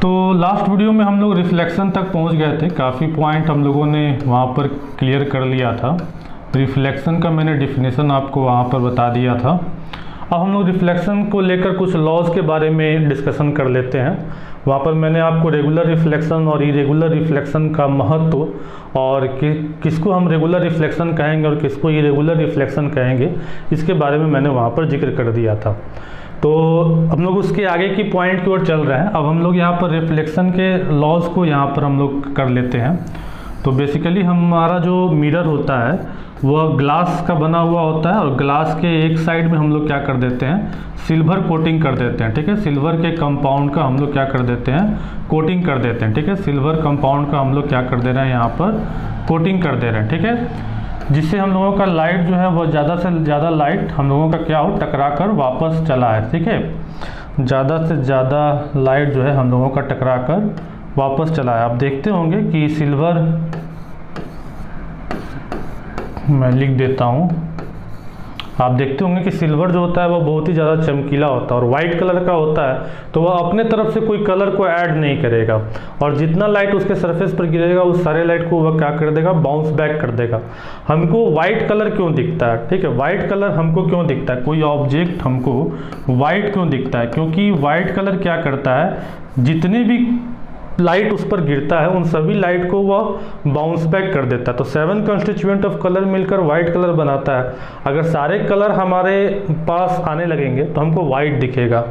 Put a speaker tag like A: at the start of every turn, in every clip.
A: तो last video में हम लोग रिफ्लेक्शन तक पहुंच गए थे, काफ़ी पॉइंट हम लोगों ने वहां पर क्लियर कर लिया था। रिफ्लेक्शन का मैंने डिफिनेशन आपको वहां पर बता दिया था। अब हम लोग रिफ्लेक्शन को लेकर कुछ लॉज के बारे में डिस्कशन कर लेते हैं। वहाँ पर मैंने आपको रेगुलर रिफ्लेक्शन और इरेगुलर रिफ्लेक्शन का महत्व और किसको हम रेगुलर रिफ्लेक्शन कहेंगे और किसको इरेगुलर रिफ्लेक्शन कहेंगे, इसके बारे में मैंने वहाँ पर जिक्र कर दिया था। तो हम लोग उसके आगे की पॉइंट की ओर चल रहे हैं। अब हम लोग यहाँ पर रिफ्लेक्शन के लॉज को यहाँ पर हम लोग कर लेते हैं। तो बेसिकली हमारा जो मिरर होता है वह ग्लास का बना हुआ होता है और ग्लास के एक साइड में हम लोग क्या कर देते हैं, सिल्वर कोटिंग कर देते हैं। ठीक है, सिल्वर के कंपाउंड का हम लोग क्या कर देते हैं, कोटिंग कर देते हैं। ठीक है, सिल्वर कंपाउंड का हम लोग क्या कर दे रहे हैं, यहाँ पर कोटिंग कर दे रहे हैं। ठीक है, जिससे हम लोगों का लाइट जो है वो ज़्यादा से ज़्यादा लाइट हम लोगों का क्या हो, टकरा कर वापस चला है। ठीक है, ज़्यादा से ज़्यादा लाइट जो है हम लोगों का टकरा कर वापस चला है। आप देखते होंगे कि सिल्वर, मैं लिख देता हूँ, आप देखते होंगे कि सिल्वर जो होता है वो बहुत ही ज़्यादा चमकीला होता है और वाइट कलर का होता है, तो वह अपने तरफ से कोई कलर को ऐड नहीं करेगा और जितना लाइट उसके सरफेस पर गिरेगा उस सारे लाइट को वह क्या कर देगा, बाउंस बैक कर देगा। हमको वाइट कलर क्यों दिखता है, ठीक है, वाइट कलर हमको क्यों दिखता है, कोई ऑब्जेक्ट हमको वाइट क्यों दिखता है, क्योंकि वाइट कलर क्या करता है, जितने भी लाइट उस पर गिरता है उन सभी लाइट को वह बाउंस बैक कर देता है। तो 7 कंस्टिट्यूएंट ऑफ कलर मिलकर वाइट कलर बनाता है। अगर सारे कलर हमारे पास आने लगेंगे तो हमको वाइट दिखेगा।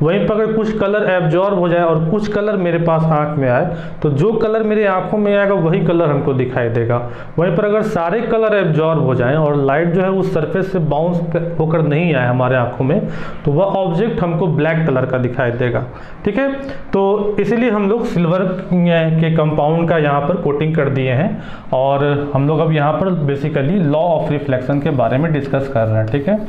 A: वहीं पर अगर कुछ कलर एब्जॉर्ब हो जाए और कुछ कलर मेरे पास आँख में आए तो जो कलर मेरे आँखों में आएगा वही कलर हमको दिखाई देगा। वहीं पर अगर सारे कलर एब्जॉर्ब हो जाएं और लाइट जो है उस सरफेस से बाउंस होकर नहीं आए हमारे आँखों में, तो वह ऑब्जेक्ट हमको ब्लैक कलर का दिखाई देगा। ठीक है, तो इसीलिए हम लोग सिल्वर के कंपाउंड का यहाँ पर कोटिंग कर दिए हैं और हम लोग अब यहाँ पर बेसिकली लॉ ऑफ रिफ्लेक्शन के बारे में डिस्कस कर रहे हैं। ठीक है,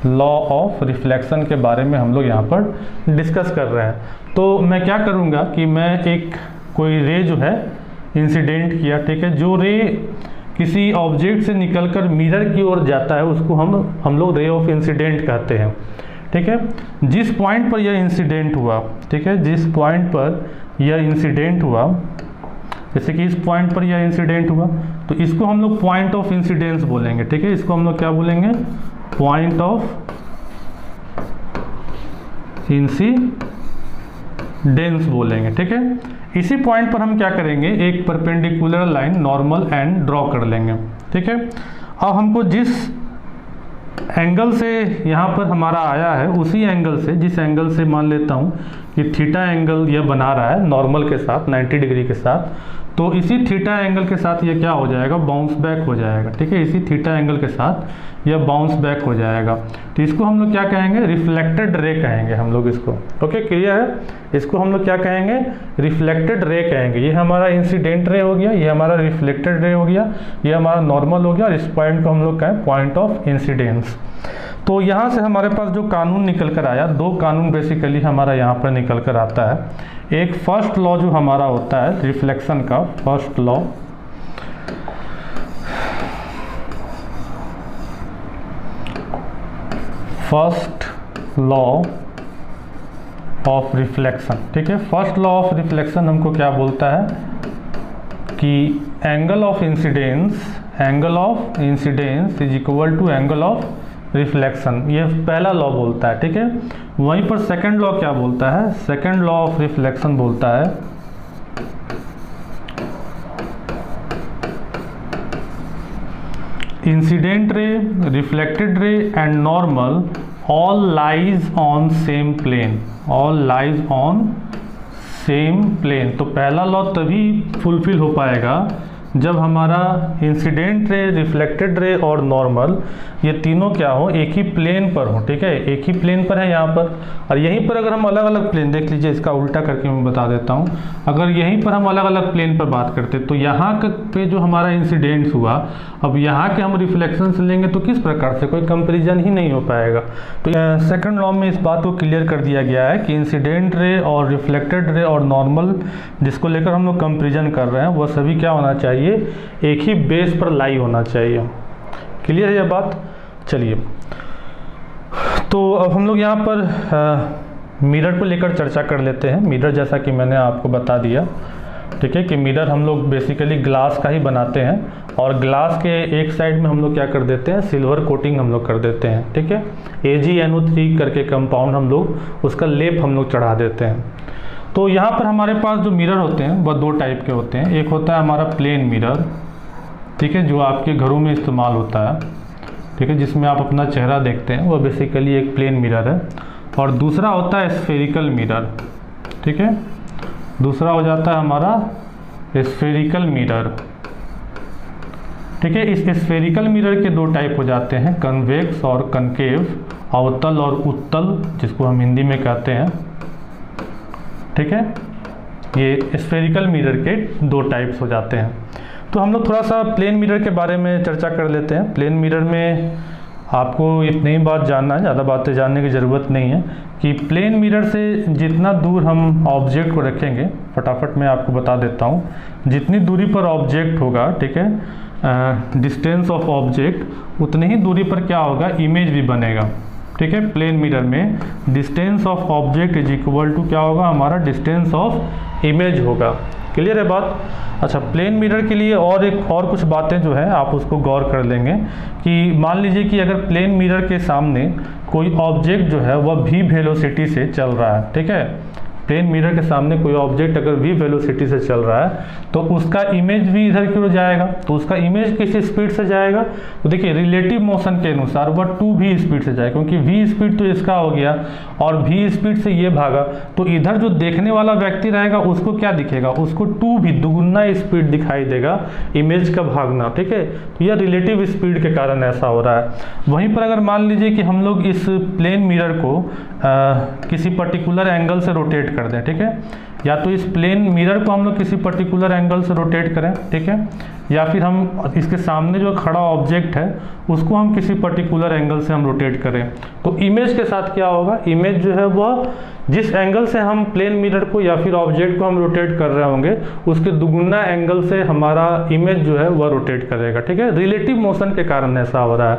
A: लॉ ऑफ रिफ्लेक्शन के बारे में हम लोग यहाँ पर डिस्कस कर रहे हैं। तो मैं क्या करूँगा कि मैं एक कोई रे जो है इंसिडेंट किया, ठीक है, जो रे किसी ऑब्जेक्ट से निकलकर मिरर की ओर जाता है उसको हम लोग रे ऑफ इंसिडेंट कहते हैं। ठीक है, जिस पॉइंट पर यह इंसिडेंट हुआ, ठीक है, जिस पॉइंट पर यह इंसिडेंट हुआ, जैसे कि इस पॉइंट पर यह इंसिडेंट हुआ, तो इसको हम लोग पॉइंट ऑफ इंसिडेंस बोलेंगे। ठीक है, इसको हम लोग क्या बोलेंगे, पॉइंट ऑफ इंसिडेंस बोलेंगे। ठीक है, इसी पॉइंट पर हम क्या करेंगे, एक perpendicular line normal and draw कर लेंगे। ठीक है, अब हमको जिस एंगल से यहाँ पर हमारा आया है उसी एंगल से, जिस एंगल से मान लेता हूँ कि थीटा एंगल यह बना रहा है नॉर्मल के साथ 90 डिग्री के साथ, तो इसी थीटा एंगल के साथ ये क्या हो जाएगा, बाउंस बैक हो जाएगा। ठीक है, इसी थीटा एंगल के साथ यह बाउंस बैक हो जाएगा। तो इसको हम लोग क्या कहेंगे, रिफ्लेक्टेड रे कहेंगे हम लोग इसको। ओके, क्लियर है, इसको हम लोग क्या कहेंगे, रिफ्लेक्टेड रे कहेंगे। ये हमारा इंसिडेंट रे हो गया, ये हमारा रिफ्लेक्टेड रे हो गया, ये हमारा नॉर्मल हो गया और इस पॉइंट को हम लोग कहें पॉइंट ऑफ इंसिडेंस। तो यहाँ से हमारे पास जो कानून निकल कर आया, दो कानून बेसिकली हमारा यहाँ पर निकल कर आता है। एक फर्स्ट लॉ जो हमारा होता है रिफ्लेक्शन का, first law, first law of reflection. ठीक है, फर्स्ट लॉ ऑफ रिफ्लेक्शन हमको क्या बोलता है कि angle of incidence is equal to angle of reflection, ये पहला लॉ बोलता है। ठीक है, वहीं पर सेकंड लॉ क्या बोलता है, सेकंड लॉ ऑफ रिफ्लेक्शन बोलता है incident ray, reflected ray and normal all lies on same plane, all lies on same plane. तो पहला लॉ तभी फुलफिल हो पाएगा जब हमारा इंसिडेंट रे, रिफ्लेक्टेड रे और नॉर्मल ये तीनों क्या हो, एक ही प्लेन पर हो। ठीक है, एक ही प्लेन पर है यहाँ पर, और यहीं पर अगर हम अलग अलग प्लेन, देख लीजिए इसका उल्टा करके मैं बता देता हूँ, अगर यहीं पर हम अलग अलग प्लेन पर बात करते तो यहाँ पे जो हमारा इंसिडेंट हुआ, अब यहाँ के हम रिफ्लेक्शन से लेंगे तो किस प्रकार से, कोई कंपेरिजन ही नहीं हो पाएगा। तो सेकंड लॉ में इस बात को क्लियर कर दिया गया है कि इंसिडेंट रे और रिफ्लेक्टेड रे और नॉर्मल जिसको लेकर हम लोग कंपेरिजन कर रहे हैं वह सभी क्या होना चाहिए, एक ही बेस पर लाई होना चाहिए। क्लियर है यह बात। चलिए, तो अब हम लोग यहाँ पर मिरर को लेकर चर्चा कर लेते हैं। मिरर जैसा कि मैंने आपको बता दिया, ठीक है, कि मिरर हम लोग बेसिकली ग्लास का ही बनाते हैं और ग्लास के एक साइड में हम लोग क्या कर देते हैं, सिल्वर कोटिंग हम लोग कर देते हैं, ठीक है। AgNO3 करके कंपाउंड हम लोग उसका लेप हम लोग चढ़ा देते हैं। तो यहाँ पर हमारे पास जो मिरर होते हैं वह दो टाइप के होते हैं। एक होता है हमारा प्लेन मिरर, ठीक है, जो आपके घरों में इस्तेमाल होता है, ठीक है, जिसमें आप अपना चेहरा देखते हैं, वह बेसिकली एक प्लेन मिरर है। और दूसरा होता है स्फेरिकल मिरर, ठीक है, दूसरा हो जाता है हमारा स्फेरिकल मिरर, ठीक है। इस स्फेरिकल मिरर के दो टाइप हो जाते हैं, कन्वेक्स और कनकेव, अवतल और उत्तल, जिसको हम हिंदी में कहते हैं, ठीक है। ये स्फेरिकल मिरर के दो टाइप्स हो जाते हैं। तो हम लोग थोड़ा सा प्लेन मिरर के बारे में चर्चा कर लेते हैं। प्लेन मिरर में आपको इतनी ही बात जानना है, ज़्यादा बातें जानने की ज़रूरत नहीं है कि प्लेन मिरर से जितना दूर हम ऑब्जेक्ट को रखेंगे, फटाफट मैं आपको बता देता हूँ, जितनी दूरी पर ऑब्जेक्ट होगा, ठीक है, डिस्टेंस ऑफ ऑब्जेक्ट, उतनी ही दूरी पर क्या होगा, इमेज भी बनेगा, ठीक है। प्लेन मिरर में distance of object is equal to क्या होगा, हमारा डिस्टेंस ऑफ इमेज होगा। क्लियर है बात? अच्छा, प्लेन मिरर के लिए और कुछ बातें जो है आप उसको गौर कर लेंगे कि मान लीजिए कि अगर प्लेन मिरर के सामने कोई ऑब्जेक्ट जो है वह v वेलोसिटी से चल रहा है, ठीक है, प्लेन मिरर के सामने कोई ऑब्जेक्ट अगर v वेलोसिटी से चल रहा है तो उसका इमेज भी इधर की ओर जाएगा। तो उसका इमेज किस स्पीड से जाएगा, तो देखिए रिलेटिव मोशन के अनुसार वह 2v स्पीड से जाएगा, क्योंकि v स्पीड तो इसका हो गया और v स्पीड से ये भागा, तो इधर जो देखने वाला व्यक्ति रहेगा उसको क्या दिखेगा, उसको 2v दुगुना स्पीड दिखाई देगा इमेज का भागना, ठीक है। तो यह रिलेटिव स्पीड के कारण ऐसा हो रहा है। वहीं पर अगर मान लीजिए कि हम लोग इस प्लेन मिरर को किसी पर्टिकुलर एंगल से रोटेट कर दें, ठीक है, या तो इस प्लेन मिरर को हम लोग किसी पर्टिकुलर एंगल से रोटेट करें, ठीक है, या फिर हम इसके सामने जो खड़ा ऑब्जेक्ट है उसको हम किसी पर्टिकुलर एंगल से हम रोटेट करें, तो इमेज के साथ क्या होगा, इमेज जो है वह जिस एंगल से हम प्लेन मिरर को या फिर ऑब्जेक्ट को हम रोटेट कर रहे होंगे उसके दुगुना एंगल से हमारा इमेज जो है वह रोटेट करेगा, ठीक है। रिलेटिव मोशन के कारण ऐसा हो रहा है,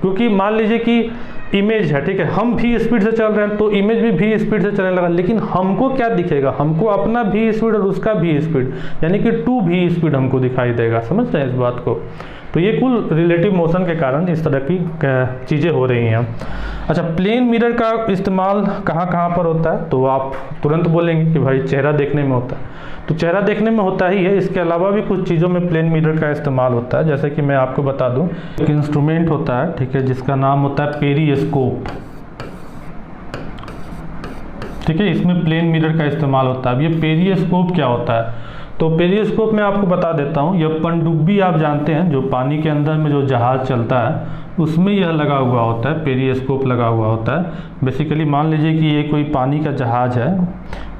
A: क्योंकि मान लीजिए कि इमेज है, ठीक है, हम v स्पीड से चल रहे हैं तो इमेज भी v स्पीड से चलने लगा, लेकिन हमको क्या दिखेगा, हमको अपना v स्पीड और उसका v स्पीड, यानी कि 2v स्पीड हमको दिखाई देगा। समझ रहे हैं इस बात को? तो ये कुल रिलेटिव मोशन के कारण इस तरह की चीज़ें हो रही हैं। अच्छा, प्लेन मिरर का इस्तेमाल कहाँ कहाँ पर होता है, तो आप तुरंत बोलेंगे कि भाई चेहरा देखने में होता है, तो चेहरा देखने में होता ही है, इसके अलावा भी कुछ चीज़ों में प्लेन मिरर का इस्तेमाल होता है। जैसे कि मैं आपको बता दूं, एक इंस्ट्रूमेंट होता है, ठीक है, जिसका नाम होता है पेरिस्कोप, ठीक है, इसमें प्लेन मिरर का इस्तेमाल होता है। अब ये पेरिस्कोप क्या होता है, तो पेरिस्कोप में आपको बता देता हूँ, यह पनडुब्बी आप जानते हैं, जो पानी के अंदर में जो जहाज़ चलता है उसमें यह लगा हुआ होता है, पेरिस्कोप लगा हुआ होता है। बेसिकली मान लीजिए कि ये कोई पानी का जहाज़ है,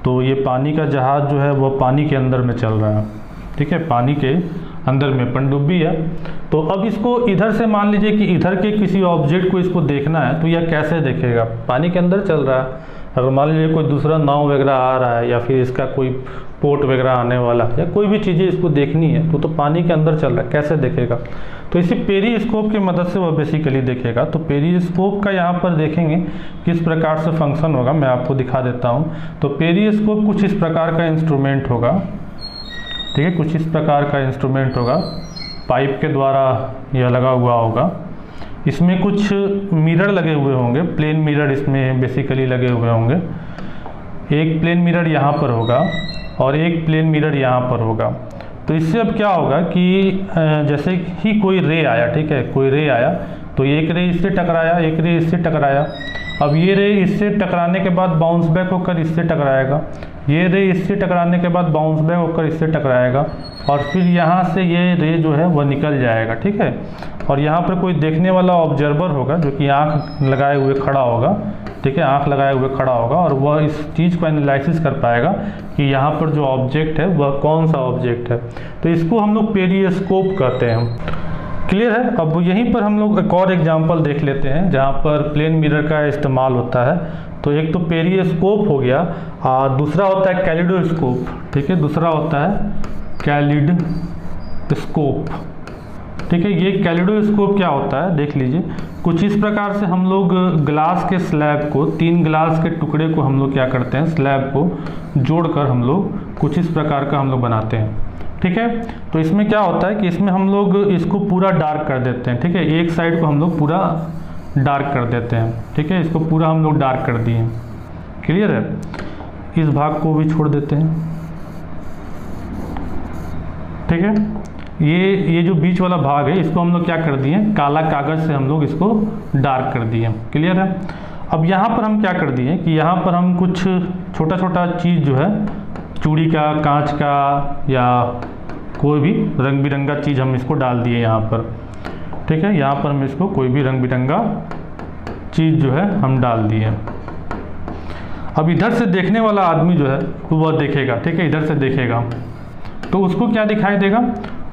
A: तो ये पानी का जहाज़ जो है वह पानी के अंदर में चल रहा है, ठीक है, पानी के अंदर में पनडुब्बी है। तो अब इसको इधर से मान लीजिए कि इधर के किसी ऑब्जेक्ट को इसको देखना है, तो यह कैसे देखेगा, पानी के अंदर चल रहा है। अगर मान लीजिए कोई दूसरा नाव वगैरह आ रहा है या फिर इसका कोई पोर्ट वगैरह आने वाला या कोई भी चीज़ें इसको देखनी है, तो पानी के अंदर चल रहा है, कैसे देखेगा, तो इसी पेरिस्कोप की मदद से वह बेसिकली देखेगा। तो पेरिस्कोप का यहाँ पर देखेंगे किस प्रकार से फंक्शन होगा, मैं आपको दिखा देता हूँ। तो पेरिस्कोप कुछ इस प्रकार का इंस्ट्रूमेंट होगा, ठीक है, कुछ इस प्रकार का इंस्ट्रूमेंट होगा, पाइप के द्वारा यह लगा हुआ होगा। इसमें कुछ मिरर लगे हुए होंगे, प्लेन मिरर इसमें बेसिकली लगे हुए होंगे। एक प्लेन मिरर यहाँ पर होगा और एक प्लेन मिरर यहाँ पर होगा। तो इससे अब क्या होगा कि जैसे ही कोई रे आया, ठीक है, कोई रे आया, तो एक रे इससे टकराया, एक रे इससे टकराया। अब ये रे इससे टकराने के बाद बाउंस बैक होकर इससे टकराएगा, ये रे इससे टकराने के बाद बाउंस बैक होकर इससे टकराएगा, और फिर यहाँ से ये रे जो है वह निकल जाएगा, ठीक है। और यहाँ पर कोई देखने वाला ऑब्जर्वर होगा जो कि आँख लगाए हुए खड़ा होगा, ठीक है, आँख लगाए हुए खड़ा होगा, और वह इस चीज़ को एनालिसिस कर पाएगा कि यहाँ पर जो ऑब्जेक्ट है वह कौन सा ऑब्जेक्ट है। तो इसको हम लोग पेरिस्कोप कहते हैं। क्लियर है? अब यहीं पर हम लोग एक और एग्जांपल देख लेते हैं जहाँ पर प्लेन मिरर का इस्तेमाल होता है। तो एक तो पेरिस्कोप हो गया, और दूसरा होता है कैलिडोस्कोप, ठीक है, दूसरा होता है कैलिडोस्कोप, ठीक है। ये कैलिडोस्कोप क्या होता है, देख लीजिए। कुछ इस प्रकार से हम लोग ग्लास के स्लैब को, 3 ग्लास के टुकड़े को हम लोग क्या करते हैं, स्लैब को जोड़कर हम लोग कुछ इस प्रकार का हम लोग बनाते हैं। ठीक है, तो इसमें क्या होता है कि इसमें हम लोग इसको पूरा डार्क कर देते हैं। ठीक है, एक साइड को हम लोग पूरा डार्क कर देते हैं। ठीक है, इसको पूरा हम लोग डार्क कर दिए। क्लियर है, इस भाग को भी छोड़ देते हैं। ठीक है, ये जो बीच वाला भाग है इसको हम लोग क्या कर दिए, काला कागज़ से हम लोग इसको डार्क कर दिए। क्लियर है, अब यहाँ पर हम क्या कर दिए कि यहाँ पर हम कुछ छोटा छोटा चीज़ जो है, चूड़ी का, कांच का या कोई भी रंग बिरंगा चीज़ हम इसको डाल दिए यहाँ पर। ठीक है, यहाँ पर हम इसको कोई भी रंग बिरंगा चीज़ जो है हम डाल दिए। अब इधर से देखने वाला आदमी जो है वह देखेगा। ठीक है, इधर से देखेगा तो उसको क्या दिखाई देगा,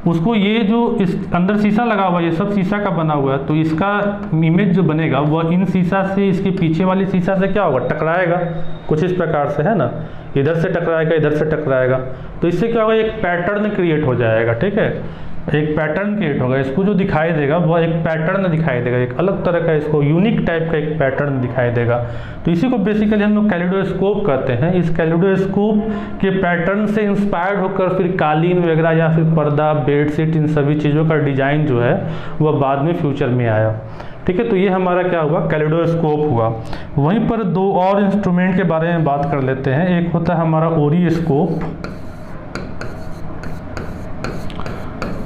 A: उसको ये जो इस अंदर शीशा लगा हुआ है, ये सब शीशा का बना हुआ है, तो इसका इमेज जो बनेगा वह इन शीशा से, इसके पीछे वाली शीशा से क्या होगा, टकराएगा कुछ इस प्रकार से, है ना। इधर से टकराएगा, इधर से टकराएगा, तो इससे क्या होगा, एक पैटर्न क्रिएट हो जाएगा। ठीक है, एक पैटर्न क्रिएट होगा। इसको जो दिखाई देगा वह एक पैटर्न दिखाई देगा, एक अलग तरह का, इसको यूनिक टाइप का एक पैटर्न दिखाई देगा। तो इसी को बेसिकली हम लोग कैलिडोस्कोप कहते हैं। इस कैलिडोस्कोप के पैटर्न से इंस्पायर्ड होकर फिर कालीन वगैरह या फिर पर्दा, बेडशीट, इन सभी चीज़ों का डिजाइन जो है वह बाद में फ्यूचर में आया। ठीक है, तो ये हमारा क्या हुआ, कैलिडोस्कोप हुआ। वहीं पर 2 और इंस्ट्रूमेंट के बारे में बात कर लेते हैं। एक होता है हमारा ओरियोस्कोप।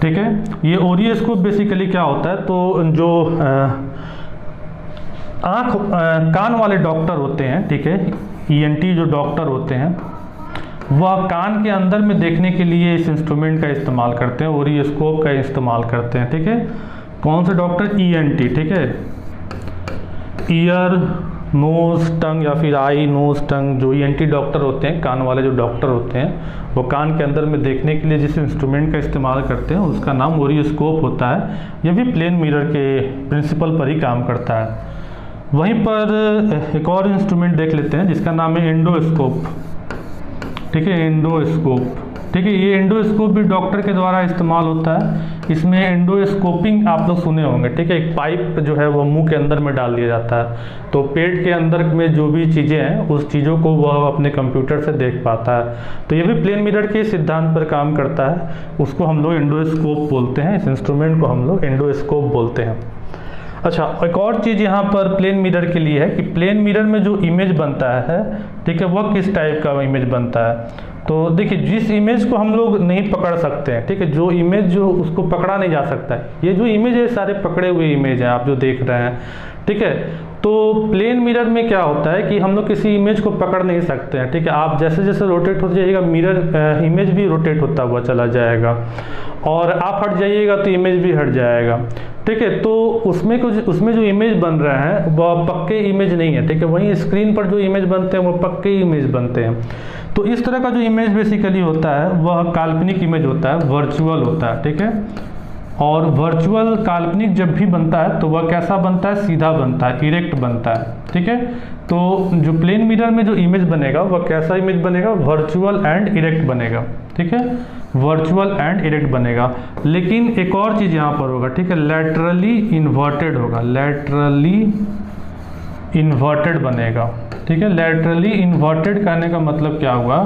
A: ठीक है, ये ओरियोस्कोप बेसिकली क्या होता है, तो जो कान वाले डॉक्टर होते हैं, ठीक है, ENT जो डॉक्टर होते हैं, वह कान के अंदर में देखने के लिए इस इंस्ट्रूमेंट का इस्तेमाल करते हैं, ओरियोस्कोप का इस्तेमाल करते हैं। ठीक है, कौन से डॉक्टर, ENT। ठीक है, ईयर, नोज, टंग या फिर आई, नोज, टंग, जो ENT डॉक्टर होते हैं, कान वाले जो डॉक्टर होते हैं, वो कान के अंदर में देखने के लिए जिस इंस्ट्रूमेंट का इस्तेमाल करते हैं उसका नाम ओरियोस्कोप होता है। यह भी प्लेन मिरर के प्रिंसिपल पर ही काम करता है। वहीं पर एक और इंस्ट्रूमेंट देख लेते हैं जिसका नाम है एंडोस्कोप। ठीक है, एंडोस्कोप। ठीक है, ये एंडोस्कोप भी डॉक्टर के द्वारा इस्तेमाल होता है। इसमें एंडोस्कोपिंग आप लोग सुने होंगे। ठीक है, एक पाइप जो है वो मुंह के अंदर में डाल दिया जाता है, तो पेट के अंदर में जो भी चीज़ें हैं उस चीज़ों को वह अपने कंप्यूटर से देख पाता है। तो ये भी प्लेन मिरर के सिद्धांत पर काम करता है, उसको हम लोग एंडोस्कोप बोलते हैं। इस इंस्ट्रूमेंट को हम लोग एंडोस्कोप बोलते हैं। अच्छा, एक और चीज़ यहाँ पर प्लेन मिरर के लिए है कि प्लेन मिरर में जो इमेज बनता है, ठीक है, वह किस टाइप का इमेज बनता है। तो देखिए, जिस इमेज को हम लोग नहीं पकड़ सकते हैं, ठीक है, जो इमेज जो उसको पकड़ा नहीं जा सकता है, ये जो इमेज है सारे पकड़े हुए इमेज हैं आप जो देख रहे हैं। ठीक है, तो प्लेन मिरर में क्या होता है कि हम लोग किसी इमेज को पकड़ नहीं सकते हैं। ठीक है, आप जैसे जैसे रोटेट हो जाइएगा मिरर इमेज भी रोटेट होता हुआ चला जाएगा, और आप हट जाइएगा तो इमेज भी हट जाएगा। ठीक है, तो उसमें जो इमेज बन रहा है वह पक्के इमेज नहीं है। ठीक है, वहीं स्क्रीन पर जो इमेज बनते हैं वो पक्के इमेज बनते हैं। तो इस तरह का जो इमेज बेसिकली होता है वह काल्पनिक इमेज होता है, वर्चुअल होता है। ठीक है, और वर्चुअल काल्पनिक जब भी बनता है तो वह कैसा बनता है, सीधा बनता है, इरेक्ट बनता है। ठीक है, तो जो प्लेन मिरर में जो इमेज बनेगा वह कैसा इमेज बनेगा, वर्चुअल एंड इरेक्ट बनेगा। ठीक है, वर्चुअल एंड इरेक्ट बनेगा। लेकिन एक और चीज़ यहाँ पर होगा, ठीक है, लैटरली इन्वर्टेड होगा, लैटरली इन्वर्टेड बनेगा। ठीक है, लैटरली इन्वर्टेड कहने का मतलब क्या हुआ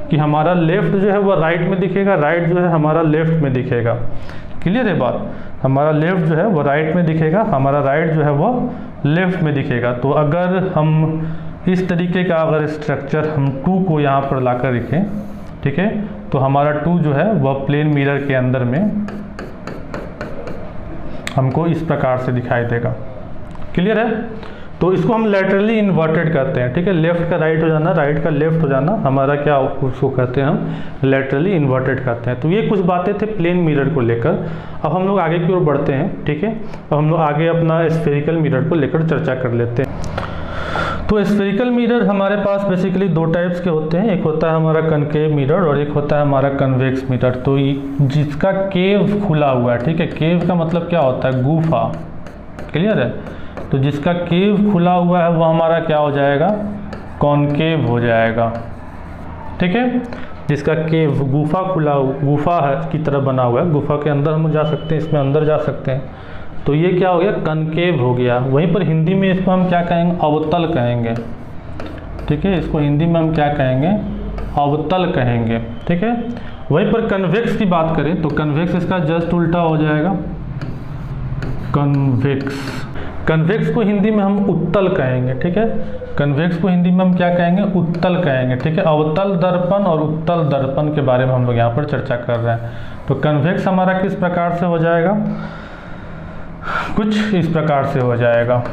A: कि हमारा लेफ्ट जो है वह राइट में दिखेगा, राइट जो है हमारा लेफ्ट में दिखेगा। क्लियर है बात, हमारा लेफ्ट जो है वो राइट में दिखेगा, हमारा राइट जो है वो लेफ्ट में दिखेगा। तो अगर हम इस तरीके का अगर स्ट्रक्चर हम 2 को यहाँ पर ला कर रखें, ठीक है, तो हमारा 2 जो है वह प्लेन मिरर के अंदर में हमको इस प्रकार से दिखाई देगा। क्लियर है, तो इसको हम लैटरली इन्वर्टेड कहते हैं। ठीक है, लेफ्ट का राइट हो जाना, राइट का लेफ्ट हो जाना, हमारा क्या उसको कहते हैं, हम लैटरली इन्वर्टेड कहते हैं। तो ये कुछ बातें थे प्लेन मिरर को लेकर। अब हम लोग आगे की ओर बढ़ते हैं। ठीक है, अब हम लोग आगे अपना स्फेरिकल मिरर को लेकर चर्चा कर लेते हैं। तो स्फेरिकल मिरर हमारे पास बेसिकली 2 टाइप्स के होते हैं, एक होता है हमारा कनकेव मिरर और एक होता है हमारा कन्वेक्स मिरर। तो जिसका केव खुला हुआ है, ठीक है, केव का मतलब क्या होता है, गुफा। क्लियर है, तो जिसका केव खुला हुआ है वह हमारा क्या हो जाएगा, कॉनकेव हो जाएगा। ठीक है, जिसका केव गुफा खुला, गुफा है की तरह बना हुआ है, गुफा के अंदर हम जा सकते हैं, इसमें अंदर जा सकते हैं। तो ये क्या हो गया, कनकेव हो गया। वहीं पर हिंदी में इसको हम क्या कहेंगे, अवतल कहेंगे। ठीक है, इसको हिंदी में हम क्या कहेंगे, अवतल कहेंगे। ठीक है, वहीं पर कन्वेक्स की बात करें तो कन्वेक्स इसका जस्ट उल्टा हो जाएगा, कन्वेक्स। कन्वेक्स को हिंदी में हम उत्तल कहेंगे। ठीक है, कन्वेक्स को हिंदी में हम क्या कहेंगे, उत्तल कहेंगे। ठीक है, अवतल दर्पण और उत्तल दर्पण के बारे में हम लोग यहाँ पर चर्चा कर रहे हैं। तो कन्वेक्स हमारा किस प्रकार से हो जाएगा, कुछ इस प्रकार से हो जाएगा।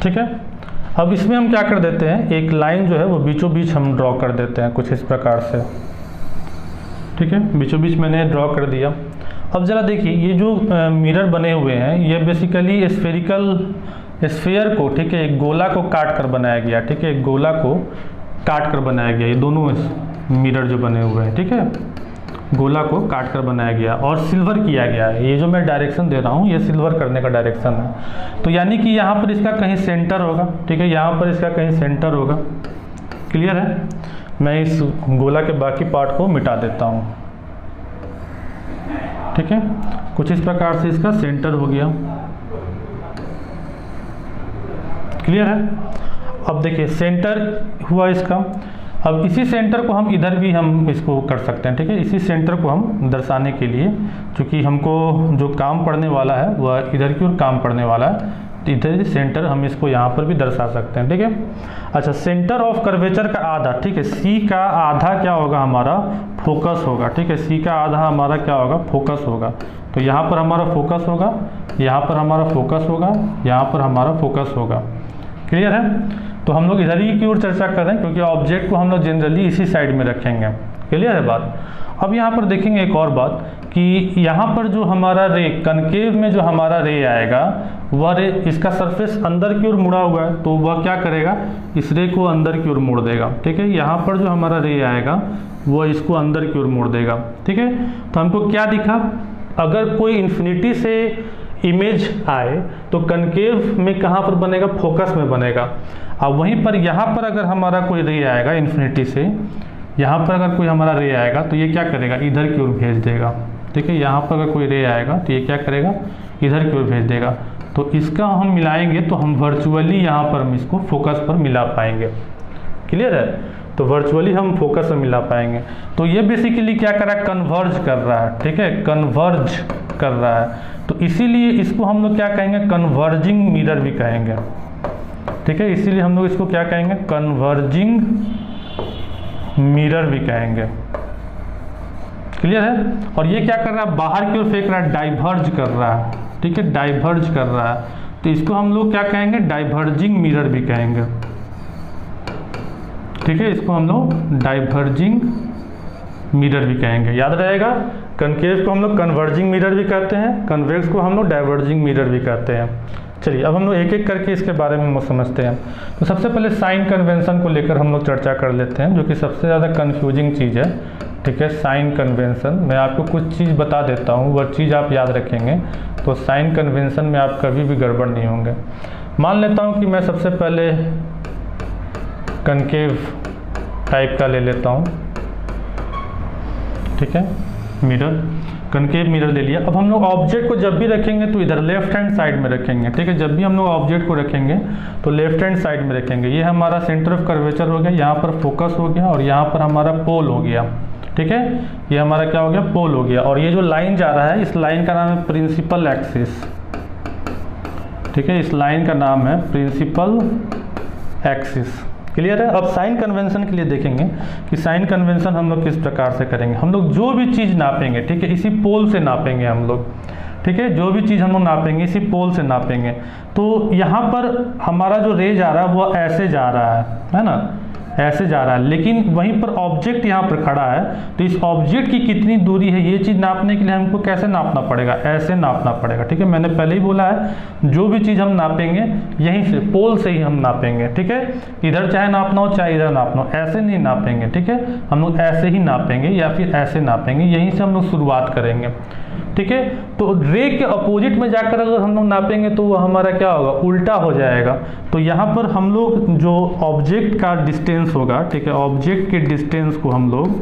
A: ठीक है, अब इसमें हम क्या कर देते हैं, एक लाइन जो है वो बीचों बीच हम ड्रॉ कर देते हैं कुछ इस प्रकार से। ठीक है, बीचों बीच मैंने ड्रॉ कर दिया। अब ज़रा देखिए, ये जो मिरर बने हुए हैं ये बेसिकली स्फीयर को, ठीक है, एक गोला को काट कर बनाया गया। ठीक है, एक गोला को काट कर बनाया गया, ये दोनों मिरर जो बने हुए हैं। ठीक है, गोला को काट कर बनाया गया और सिल्वर किया गया है। ये जो मैं डायरेक्शन दे रहा हूँ ये सिल्वर करने का डायरेक्शन है। तो यानी कि यहाँ पर इसका कहीं सेंटर होगा। ठीक है, यहाँ पर इसका कहीं सेंटर होगा। क्लियर है, मैं इस गोला के बाकी पार्ट को मिटा देता हूँ। ठीक है, कुछ इस प्रकार से इसका सेंटर हो गया। क्लियर है, अब देखिए सेंटर हुआ इसका। अब इसी सेंटर को हम इधर भी हम इसको कर सकते हैं। ठीक है, इसी सेंटर को हम दर्शाने के लिए, क्योंकि हमको जो काम पड़ने वाला है वह इधर की ओर काम पड़ने वाला है, तो इधर सेंटर हम इसको यहाँ पर भी दर्शा सकते हैं। ठीक है, अच्छा, सेंटर ऑफ कर्वेचर का आधा, ठीक है, सी का आधा क्या होगा, हमारा फोकस होगा। ठीक है, सी का आधा हमारा क्या होगा, फोकस होगा। तो यहाँ पर हमारा फोकस होगा, यहाँ पर हमारा फोकस होगा, यहाँ पर हमारा फोकस होगा। क्लियर है, तो हम लोग इधर ही की ओर चर्चा कर रहे हैं क्योंकि ऑब्जेक्ट को हम लोग जनरली इसी साइड में रखेंगे। क्लियर है बात। अब यहाँ पर देखेंगे एक और बात कि यहाँ पर जो हमारा रे, कनकेव में जो हमारा रे आएगा वह रे, इसका सरफेस अंदर की ओर मुड़ा हुआ है, तो वह क्या करेगा, इस रे को अंदर की ओर मोड़ देगा। ठीक है, यहाँ पर जो हमारा रे आएगा वह इसको अंदर की ओर मोड़ देगा। ठीक है, तो हमको क्या दिखा, अगर कोई इन्फिनिटी से इमेज आए तो कनकेव में कहाँ पर बनेगा, फोकस में बनेगा। अब वहीं पर यहाँ पर अगर हमारा कोई रे आएगा इन्फिनिटी से, यहाँ पर अगर कोई हमारा रे आएगा तो ये क्या करेगा, इधर की ओर भेज देगा। ठीक है, यहाँ पर अगर कोई रे आएगा तो ये क्या करेगा, इधर की ओर भेज देगा। तो इसका हम मिलाएंगे तो हम वर्चुअली यहाँ पर हम इसको फोकस पर मिला पाएंगे। क्लियर है, तो वर्चुअली हम फोकस में मिला पाएंगे। तो ये बेसिकली क्या कर रहा है, कन्वर्ज कर रहा है। ठीक है, कन्वर्ज कर रहा है, तो इसीलिए इसको हम लोग क्या कहेंगे, कन्वर्जिंग मिरर भी कहेंगे। ठीक है, इसीलिए हम लोग इसको क्या कहेंगे, कन्वर्जिंग मिरर भी कहेंगे। क्लियर है, और ये क्या कर रहा है, बाहर की ओर फेंक रहा है, डाइवर्ज कर रहा है। ठीक है, डाइवर्ज कर रहा है, तो इसको हम लोग क्या कहेंगे, डाइवर्जिंग मिरर भी कहेंगे। ठीक है, इसको हम लोग डाइवर्जिंग मिरर भी कहेंगे, याद रहेगा। कनकेव को हम लोग कन्वर्जिंग मिरर भी कहते हैं, कन्वेक्स को हम लोग डाइवर्जिंग मिरर भी कहते हैं। चलिए अब हम लोग एक एक करके इसके बारे में समझते हैं। तो सबसे पहले साइन कन्वेंशन को लेकर हम लोग चर्चा कर लेते हैं, जो कि सबसे ज़्यादा कन्फ्यूजिंग चीज़ है। ठीक है, साइन कन्वेंशन, मैं आपको कुछ चीज़ बता देता हूँ, वह चीज़ आप याद रखेंगे तो साइन कन्वेंशन में आप कभी भी गड़बड़ नहीं होंगे। मान लेता हूँ कि मैं सबसे पहले कनकेव टाइप का ले लेता हूँ। ठीक है, मिरर, कनकेव मिरर ले लिया। अब हम लोग ऑब्जेक्ट को जब भी रखेंगे तो इधर लेफ्ट हैंड साइड में रखेंगे। ठीक है, जब भी हम लोग ऑब्जेक्ट को रखेंगे तो लेफ्ट हैंड साइड में रखेंगे। ये हमारा सेंटर ऑफ कर्वेचर हो गया, यहाँ पर फोकस हो गया और यहाँ पर हमारा पोल हो गया। ठीक है, ये हमारा क्या हो गया, पोल हो गया। और ये जो लाइन जा रहा है, इस लाइन का नाम है प्रिंसिपल एक्सिस। ठीक है, इस लाइन का नाम है प्रिंसिपल एक्सिस। क्लियर है। अब साइन कन्वेंशन के लिए देखेंगे कि साइन कन्वेंशन हम लोग किस प्रकार से करेंगे। हम लोग जो भी चीज़ नापेंगे, ठीक है, इसी पोल से नापेंगे हम लोग। ठीक है, जो भी चीज़ हम लोग नापेंगे इसी पोल से नापेंगे। तो यहाँ पर हमारा जो रे जा रहा है वो ऐसे जा रहा है ना, ऐसे जा रहा है, लेकिन वहीं पर ऑब्जेक्ट यहाँ पर खड़ा है, तो इस ऑब्जेक्ट की कितनी दूरी है ये चीज़ नापने के लिए हमको कैसे नापना पड़ेगा, ऐसे नापना पड़ेगा। ठीक है, मैंने पहले ही बोला है जो भी चीज़ हम नापेंगे यहीं से, पोल से ही हम नापेंगे। ठीक है, इधर चाहे नापना हो चाहे इधर नापना हो, ऐसे नहीं नापेंगे। ठीक है, हम लोग ऐसे ही नापेंगे या फिर ऐसे नापेंगे, यहीं से हम लोग शुरुआत करेंगे। ठीक है, तो रे के अपोजिट में जाकर अगर हम लोग नापेंगे तो वो हमारा क्या होगा, उल्टा हो जाएगा। तो यहाँ पर हम लोग जो ऑब्जेक्ट का डिस्टेंस होगा, ठीक है, ऑब्जेक्ट के डिस्टेंस को हम लोग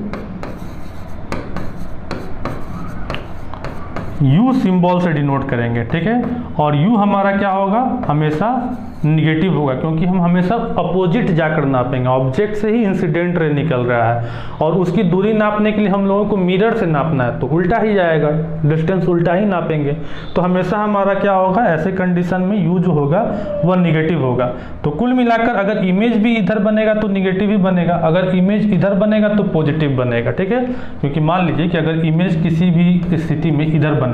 A: U सिंबल से डिनोट करेंगे, ठीक है। और U हमारा क्या होगा, हमेशा निगेटिव होगा, क्योंकि हम हमेशा अपोजिट जाकर नापेंगे। ऑब्जेक्ट से ही इंसिडेंट रे निकल रहा है और उसकी दूरी नापने के लिए हम लोगों को मिरर से नापना है, तो उल्टा ही जाएगा, डिस्टेंस उल्टा ही नापेंगे। तो हमेशा हमारा क्या होगा, ऐसे कंडीशन में U जो होगा वह निगेटिव होगा। तो कुल मिलाकर अगर इमेज भी इधर बनेगा तो निगेटिव ही बनेगा, अगर इमेज इधर बनेगा तो पॉजिटिव बनेगा, ठीक है। क्योंकि मान लीजिए कि अगर इमेज किसी भी स्थिति में इधर बना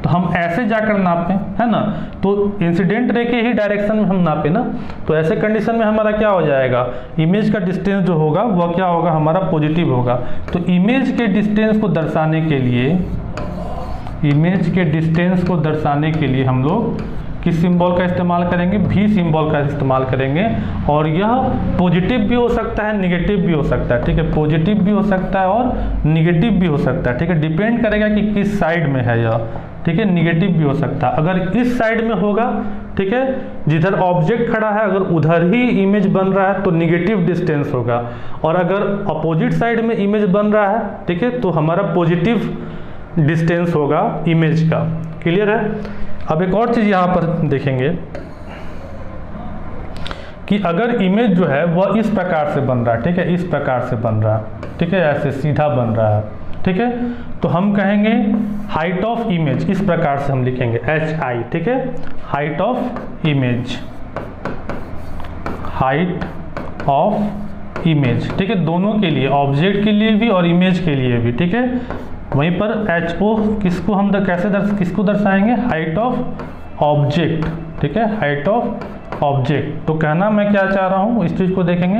A: तो हम ऐसे जाकर नापें, है ना, तो इंसिडेंट रे के ही डायरेक्शन में हम नापे ना, तो ऐसे कंडीशन में हमारा क्या हो जाएगा, इमेज का डिस्टेंस जो होगा वह क्या होगा, हमारा पॉजिटिव होगा। तो इमेज के डिस्टेंस को दर्शाने के लिए, इमेज के डिस्टेंस को दर्शाने के लिए हम लोग किस सिंबल का इस्तेमाल करेंगे, V सिंबल का इस्तेमाल करेंगे। और यह पॉजिटिव भी हो सकता है, निगेटिव भी हो सकता है, ठीक है। पॉजिटिव भी हो सकता है और निगेटिव भी हो सकता है, ठीक है। डिपेंड करेगा कि किस साइड में है यह, ठीक है। निगेटिव भी हो सकता है अगर इस साइड में होगा, ठीक है, जिधर ऑब्जेक्ट खड़ा है, अगर उधर ही इमेज बन रहा है तो निगेटिव डिस्टेंस होगा। और अगर अपोजिट साइड में इमेज बन रहा है, ठीक है, तो हमारा पॉजिटिव डिस्टेंस होगा इमेज का। क्लियर है। अब एक और चीज़ यहाँ पर देखेंगे कि अगर इमेज जो है वह इस प्रकार से बन रहा है, ठीक है, इस प्रकार से बन रहा है, ठीक है, ऐसे सीधा बन रहा है, ठीक है, तो हम कहेंगे हाइट ऑफ इमेज, इस प्रकार से हम लिखेंगे HI, ठीक है, height of image, height of image, ठीक है, दोनों के लिए, ऑब्जेक्ट के लिए भी और इमेज के लिए भी, ठीक है। वहीं पर HO किसको हम किसको दर्शाएंगे, हाइट ऑफ ऑब्जेक्ट, ठीक है, हाइट ऑफ ऑब्जेक्ट। तो कहना मैं क्या चाह रहा हूँ, इस चीज़ को देखेंगे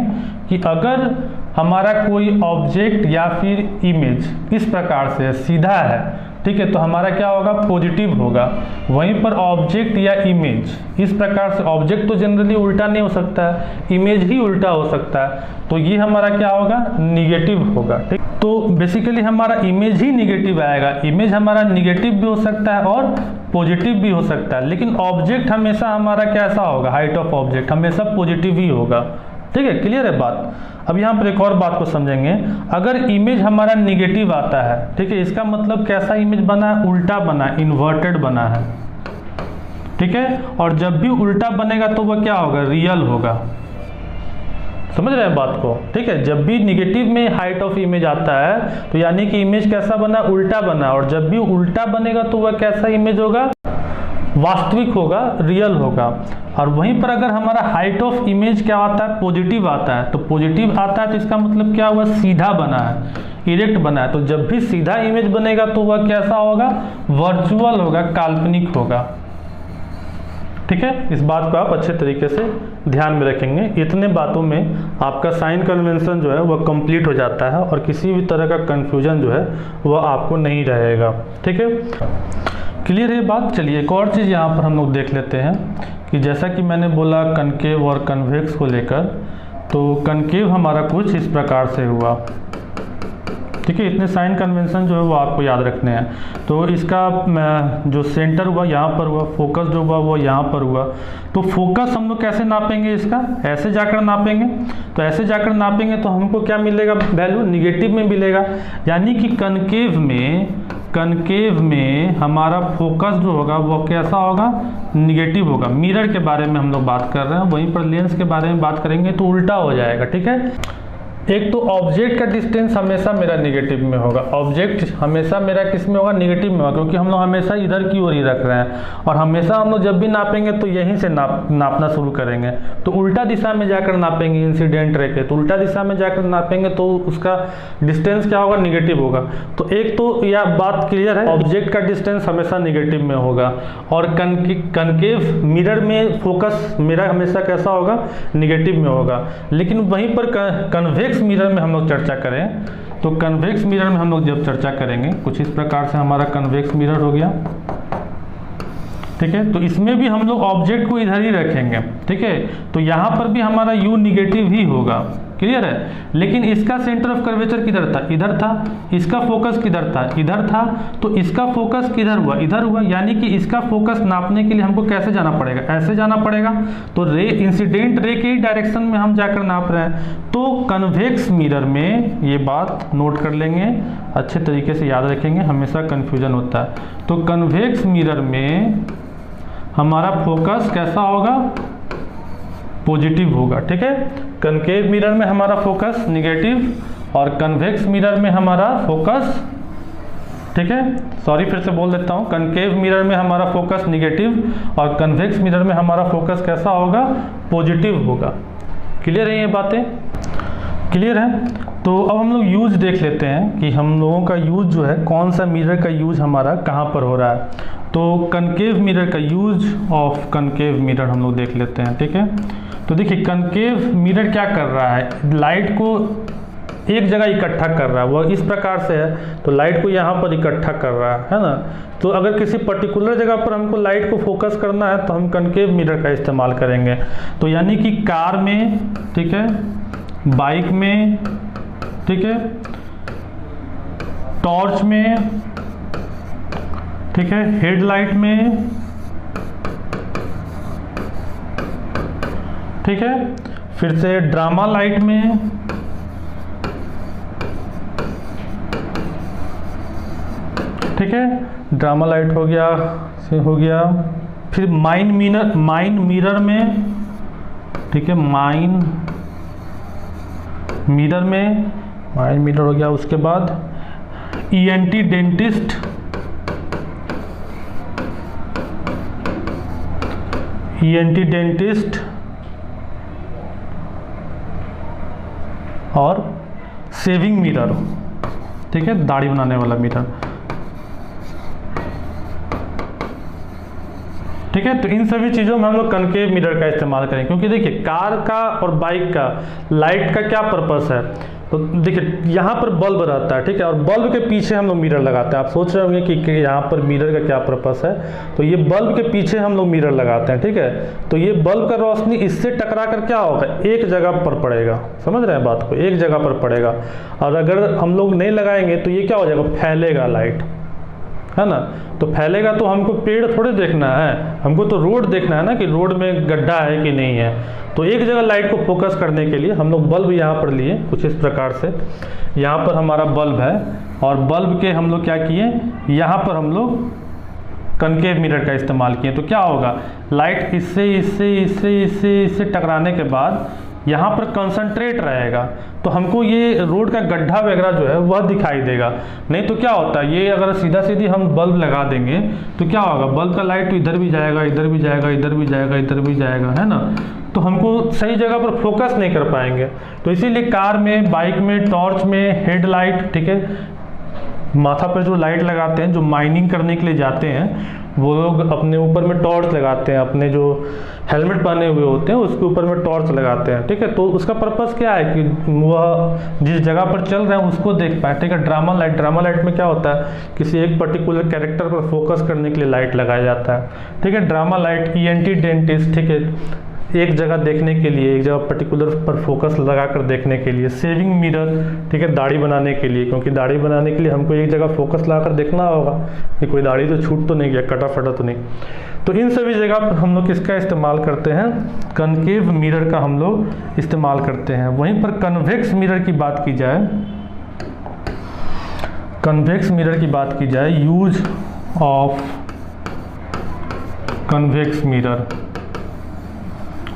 A: कि अगर हमारा कोई ऑब्जेक्ट या फिर इमेज इस प्रकार से सीधा है, ठीक है, तो हमारा क्या होगा, पॉजिटिव होगा। वहीं पर ऑब्जेक्ट या इमेज इस प्रकार से, ऑब्जेक्ट तो जनरली उल्टा नहीं हो सकता है, इमेज ही उल्टा हो सकता है, तो ये हमारा क्या होगा, निगेटिव होगा, ठीक। तो बेसिकली हमारा इमेज ही निगेटिव आएगा। इमेज हमारा निगेटिव भी हो सकता है और पॉजिटिव भी हो सकता है, लेकिन ऑब्जेक्ट हमेशा हमारा कैसा होगा, हाइट ऑफ ऑब्जेक्ट हमेशा पॉजिटिव ही होगा, ठीक है। क्लियर है बात। अब यहाँ पर एक और बात को समझेंगे, अगर इमेज हमारा निगेटिव आता है, ठीक है, इसका मतलब कैसा इमेज बना है, उल्टा बना है, इन्वर्टेड बना है, ठीक है। और जब भी उल्टा बनेगा तो वह क्या होगा, रियल होगा। समझ रहे हैं बात को, ठीक है। जब भी निगेटिव में हाइट ऑफ इमेज आता है तो यानी कि इमेज कैसा बना, उल्टा बना, और जब भी उल्टा बनेगा तो वह कैसा इमेज होगा, वास्तविक होगा, रियल होगा। और वहीं पर अगर हमारा हाइट ऑफ इमेज क्या आता है, पॉजिटिव आता है, तो पॉजिटिव आता है तो इसका मतलब क्या हुआ, सीधा बना है, इरेक्ट बना है। तो जब भी सीधा इमेज बनेगा तो वह कैसा होगा, वर्चुअल होगा, काल्पनिक होगा, ठीक है। इस बात को आप अच्छे तरीके से ध्यान में रखेंगे। इतने बातों में आपका साइन कन्वेंशन जो है वह कंप्लीट हो जाता है और किसी भी तरह का कंफ्यूजन जो है वह आपको नहीं रहेगा, ठीक है। क्लियर है बात। चलिए एक और चीज़ यहाँ पर हम लोग देख लेते हैं कि जैसा कि मैंने बोला कनकेव और कन्वेक्स को लेकर, तो कनकेव हमारा कुछ इस प्रकार से हुआ, ठीक है। इतने साइन कन्वेंशन जो है वो आपको याद रखने हैं। तो इसका जो सेंटर हुआ यहाँ पर हुआ, फोकस जो हुआ वो यहाँ पर हुआ। तो फोकस हम लोग कैसे नापेंगे, इसका ऐसे जाकर नापेंगे। तो ऐसे जाकर नापेंगे तो हमको क्या मिलेगा, वैल्यू निगेटिव में मिलेगा। यानी कि कनकेव में हमारा फोकस जो होगा वो कैसा होगा, निगेटिव होगा। मिरर के बारे में हम लोग बात कर रहे हैं, वहीं पर लेंस के बारे में बात करेंगे तो उल्टा हो जाएगा, ठीक है। एक तो ऑब्जेक्ट का डिस्टेंस हमेशा मेरा निगेटिव में होगा, ऑब्जेक्ट हमेशा मेरा किस में होगा, निगेटिव में होगा, क्योंकि हम लोग हमेशा इधर की ओर ही रख रहे हैं और हमेशा हम लोग जब भी नापेंगे तो यहीं से नापना शुरू करेंगे। तो उल्टा दिशा में जाकर नापेंगे इंसिडेंट रे के, तो उल्टा दिशा में जाकर नापेंगे तो उसका डिस्टेंस क्या होगा, निगेटिव होगा। तो एक तो यह बात क्लियर है, ऑब्जेक्ट का डिस्टेंस हमेशा निगेटिव में होगा और कनकेव मिरर में फोकस मेरा हमेशा कैसा होगा, निगेटिव में होगा। लेकिन वहीं पर कन्वेक्स मिरर में हम लोग चर्चा करें तो कन्वेक्स मिरर में हम लोग जब चर्चा करेंगे कुछ इस प्रकार से हमारा कन्वेक्स मिरर हो गया, ठीक है। तो इसमें भी हम लोग ऑब्जेक्ट को इधर ही रखेंगे, ठीक है। तो यहाँ पर भी हमारा U निगेटिव ही होगा, क्लियर है। लेकिन इसका सेंटर ऑफ कर्वेचर किधर था, इधर था। इसका फोकस किधर था, इधर था। तो इसका फोकस किधर हुआ, इधर हुआ। यानी कि इसका फोकस नापने के लिए हमको कैसे जाना पड़ेगा, ऐसे जाना पड़ेगा। तो रे इंसिडेंट रे के डायरेक्शन में हम जाकर नाप रहे हैं। तो कन्वेक्स मिरर में, ये बात नोट कर लेंगे, अच्छे तरीके से याद रखेंगे, हमेशा कन्फ्यूजन होता है। तो कन्वेक्स मिरर में हमारा फोकस कैसा होगा, पॉजिटिव होगा, ठीक है। कनकेव मिरर में हमारा फोकस निगेटिव और कन्वेक्स मिरर में हमारा फोकस, ठीक है, सॉरी फिर से बोल देता हूँ, कनकेव मिरर में हमारा फोकस निगेटिव और कन्वेक्स मिरर में हमारा फोकस कैसा होगा, पॉजिटिव होगा। क्लियर है ये बातें, क्लियर है। तो अब हम लोग यूज देख लेते हैं कि हम लोगों का यूज जो है, कौन सा मिरर का यूज हमारा कहाँ पर हो रहा है। तो कनकेव मिरर का यूज ऑफ कनकेव मिरर हम लोग देख लेते हैं, ठीक है। तो देखिए कनकेव मिरर क्या कर रहा है, लाइट को एक जगह इकट्ठा कर रहा है, वह इस प्रकार से है। तो लाइट को यहाँ पर इकट्ठा कर रहा है ना। तो अगर किसी पर्टिकुलर जगह पर हमको लाइट को फोकस करना है तो हम कनकेव मिरर का इस्तेमाल करेंगे। तो यानी कि कार में, ठीक है, बाइक में, ठीक है, टॉर्च में, ठीक है, हेडलाइट में, ठीक है, फिर से ड्रामा लाइट में, ठीक है, ड्रामा लाइट हो गया, से हो गया। फिर माइन मिरर में, ठीक है, माइन मिरर में, माइन मिरर हो गया। उसके बाद ईएनटी डेंटिस्ट, ईएनटी डेंटिस्ट और सेविंग मिरर, ठीक है, दाढ़ी बनाने वाला मिरर, ठीक है। तो इन सभी चीज़ों में हम लोग कनकेव मिरर का इस्तेमाल करें, क्योंकि देखिए कार का और बाइक का लाइट का क्या पर्पस है। तो देखिए यहाँ पर बल्ब रहता है, ठीक है, और बल्ब के पीछे हम लोग मिरर लगाते हैं। आप सोच रहे होंगे कि यहाँ पर मिरर का क्या पर्पस है। तो ये बल्ब के पीछे हम लोग मिरर लगाते हैं, ठीक है। तो ये बल्ब का रोशनी इससे टकरा कर क्या होगा, एक जगह पर पड़ेगा, समझ रहे हैं बात को, एक जगह पर पड़ेगा। और अगर हम लोग नहीं लगाएंगे तो ये क्या हो जाएगा, फैलेगा लाइट, है ना। तो फैलेगा तो हमको पेड़ थोड़े देखना है, हमको तो रोड देखना है ना, कि रोड में गड्ढा है कि नहीं है। तो एक जगह लाइट को फोकस करने के लिए हम लोग बल्ब यहाँ पर लिए, कुछ इस प्रकार से। यहाँ पर हमारा बल्ब है और बल्ब के हम लोग क्या किए, यहाँ पर हम लोग कनकेव मिरर का इस्तेमाल किए। तो क्या होगा, लाइट इससे इससे इससे इससे इससे टकराने के बाद यहाँ पर कंसंट्रेट रहेगा। तो हमको ये रोड का गड्ढा वगैरह जो है वह दिखाई देगा। नहीं तो क्या होता है, ये अगर सीधा सीधी हम बल्ब लगा देंगे तो क्या होगा, बल्ब का लाइट तो इधर भी जाएगा, इधर भी जाएगा, इधर भी जाएगा, इधर भी जाएगा, है ना। तो हमको सही जगह पर फोकस नहीं कर पाएंगे। तो इसीलिए कार में, बाइक में, टॉर्च में, हेडलाइट, ठीक है, माथा पर जो लाइट लगाते हैं, जो माइनिंग करने के लिए जाते हैं वो लोग अपने ऊपर में टॉर्च लगाते हैं, अपने जो हेलमेट पहने हुए होते हैं उसके ऊपर में टॉर्च लगाते हैं, ठीक है। तो उसका पर्पस क्या है कि वह जिस जगह पर चल रहे हैं उसको देख पाए, ठीक है। ड्रामा लाइट में क्या होता है, किसी एक पर्टिकुलर कैरेक्टर पर फोकस करने के लिए लाइट लगाया जाता है, ठीक है। ड्रामा लाइट, ईएनटी डेंटिस्ट, ठीक है, एक जगह देखने के लिए, एक जगह पर्टिकुलर पर फोकस लगाकर देखने के लिए। सेविंग मिरर, ठीक है, दाढ़ी बनाने के लिए, क्योंकि दाढ़ी बनाने के लिए हमको एक जगह फोकस लगाकर देखना होगा कि कोई दाढ़ी तो छूट तो नहीं गया, कटा फटा तो नहीं। तो इन सभी जगह पर हम लोग किसका इस्तेमाल करते हैं, कनकेव मिरर का हम लोग इस्तेमाल करते हैं। वहीं पर कन्वेक्स मिरर की बात की जाए, कन्वेक्स मिरर की बात की जाए, यूज ऑफ कन्वेक्स मिरर,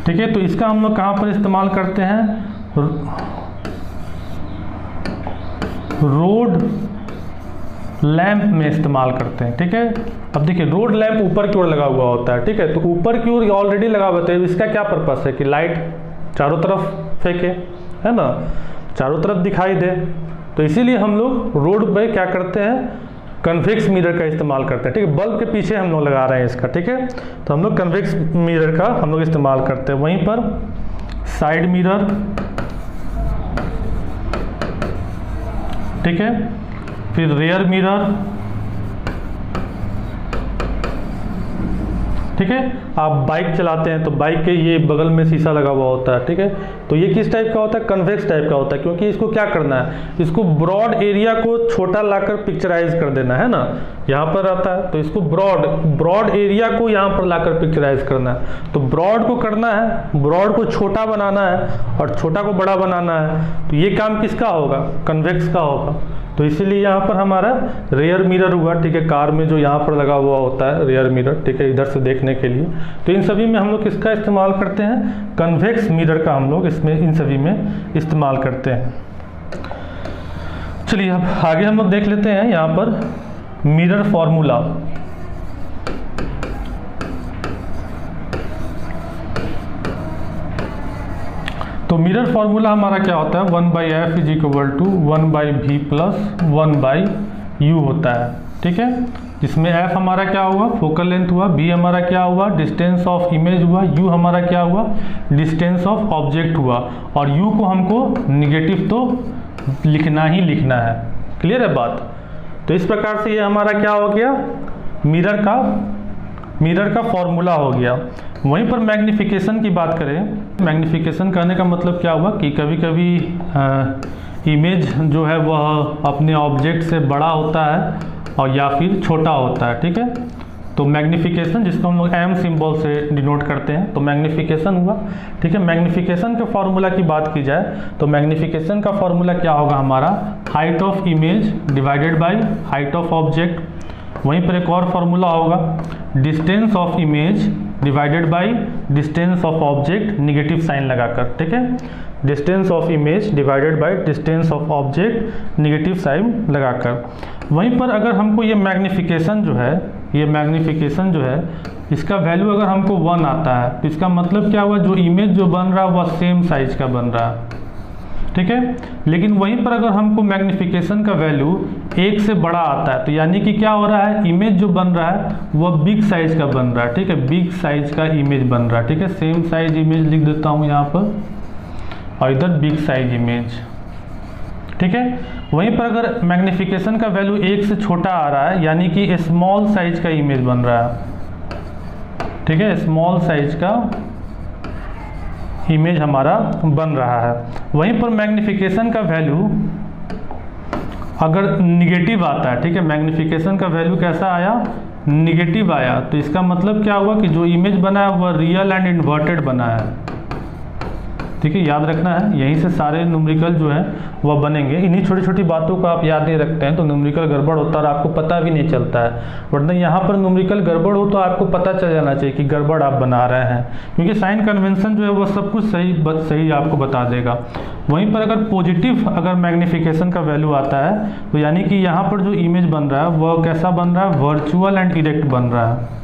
A: ठीक है। तो इसका हम लोग कहाँ पर इस्तेमाल करते हैं, रोड लैंप में इस्तेमाल करते हैं, ठीक है। अब देखिए रोड लैंप ऊपर की ओर लगा हुआ होता है, ठीक है। तो ऊपर की ओर ऑलरेडी लगा हुआ है, इसका क्या पर्पस है कि लाइट चारों तरफ फेंके, है ना, चारों तरफ दिखाई दे। तो इसीलिए हम लोग रोड पे क्या करते हैं, कन्वेक्स मिरर का इस्तेमाल करते हैं, ठीक है। बल्ब के पीछे हम लोग लगा रहे हैं इसका, ठीक है। तो हम लोग कन्वेक्स मिरर का हम लोग इस्तेमाल करते हैं। वहीं पर साइड मिरर, ठीक है, फिर रियर मिरर, ठीक है। आप बाइक चलाते हैं तो बाइक के ये बगल में शीशा लगा हुआ होता है, ठीक है। तो ये किस टाइप का होता है, कन्वेक्स टाइप का होता है, क्योंकि इसको क्या करना है, इसको ब्रॉड एरिया को छोटा लाकर पिक्चराइज कर देना है ना, यहाँ पर आता है तो इसको ब्रॉड एरिया को यहाँ पर लाकर पिक्चराइज करना है। तो ब्रॉड को करना है, ब्रॉड को छोटा बनाना है और छोटा को बड़ा बनाना है, तो ये काम किसका होगा, कन्वेक्स का होगा। तो इसीलिए यहाँ पर हमारा रेयर मिरर हुआ, ठीक है, कार में जो यहाँ पर लगा हुआ होता है रेयर मिरर, ठीक है, इधर से देखने के लिए। तो इन सभी में हम लोग किसका इस्तेमाल करते हैं, कन्वेक्स मिरर का हम लोग इसमें इन सभी में इस्तेमाल करते हैं। चलिए अब आगे हम लोग देख लेते हैं यहाँ पर मिरर फॉर्मूला। तो मिरर फॉर्मूला हमारा क्या होता है, 1/f is equal to 1/v plus 1/u होता है, ठीक है, जिसमें f हमारा क्या हुआ, फोकल लेंथ हुआ, b हमारा क्या हुआ, डिस्टेंस ऑफ इमेज हुआ, u हमारा क्या हुआ, डिस्टेंस ऑफ ऑब्जेक्ट हुआ, और u को हमको निगेटिव तो लिखना ही लिखना है। क्लियर है बात। तो इस प्रकार से ये हमारा क्या हो गया, मिरर का फॉर्मूला हो गया। वहीं पर मैग्निफिकेशन की बात करें, मैग्निफिकेशन कहने का मतलब क्या हुआ कि कभी कभी इमेज जो है वह अपने ऑब्जेक्ट से बड़ा होता है और या फिर छोटा होता है, ठीक है। तो मैग्निफिकेशन जिसको हम लोग एम सिंबल से डिनोट करते हैं, तो मैग्निफिकेशन हुआ, ठीक है। मैग्निफिकेशन के फॉर्मूला की बात की जाए तो मैग्निफिकेशन का फॉर्मूला क्या होगा हमारा, height of image divided by height of object. वहीं पर एक और फॉर्मूला होगा distance of image divided by distance of object, negative sign लगाकर, ठीक है, distance of image divided by distance of object, negative sign लगाकर। वहीं पर अगर हमको ये मैग्निफिकेशन जो है इसका वैल्यू अगर हमको 1 आता है तो इसका मतलब क्या हुआ, जो इमेज जो बन रहा है वह सेम साइज का बन रहा है, ठीक है। लेकिन वहीं पर अगर हमको मैग्निफिकेशन का वैल्यू 1 से बड़ा आता है तो यानी कि क्या हो रहा है, इमेज जो बन रहा है वह बिग साइज का बन रहा है, ठीक है, बिग साइज का इमेज बन रहा है, ठीक है। सेम साइज इमेज लिख देता हूँ यहाँ पर और इधर बिग साइज इमेज, ठीक है। वहीं पर अगर मैग्निफिकेशन का वैल्यू 1 से छोटा आ रहा है यानी कि स्मॉल साइज का इमेज बन रहा है, ठीक है, स्मॉल साइज का इमेज हमारा बन रहा है। वहीं पर मैग्निफिकेशन का वैल्यू अगर निगेटिव आता है, ठीक है, मैग्निफिकेशन का वैल्यू कैसा आया, निगेटिव आया, तो इसका मतलब क्या हुआ कि जो इमेज बना है वह रियल एंड इन्वर्टेड बना है, ठीक है, याद रखना है। यहीं से सारे न्यूमेरिकल जो है वह बनेंगे। इन्हीं छोटी छोटी बातों को आप याद नहीं रखते हैं तो न्यूमेरिकल गड़बड़ होता है और आपको पता भी नहीं चलता है। वरना यहाँ पर न्यूमेरिकल गड़बड़ हो तो आपको पता चल जाना चाहिए कि गड़बड़ आप बना रहे हैं, क्योंकि साइन कन्वेंशन जो है वह सब कुछ सही आपको बता देगा। वहीं पर अगर पॉजिटिव अगर मैग्निफिकेशन का वैल्यू आता है तो यानी कि यहाँ पर जो इमेज बन रहा है वह कैसा बन रहा है, वर्चुअल एंड इरेक्ट बन रहा है,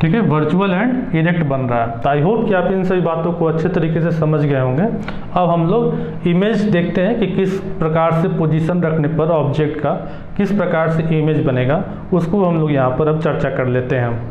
A: ठीक है, वर्चुअल एंड इरेक्ट बन रहा है। तो आई होप कि आप इन सभी बातों को अच्छे तरीके से समझ गए होंगे। अब हम लोग इमेज देखते हैं कि किस प्रकार से पोजीशन रखने पर ऑब्जेक्ट का किस प्रकार से इमेज बनेगा, उसको हम लोग यहाँ पर अब चर्चा कर लेते हैं।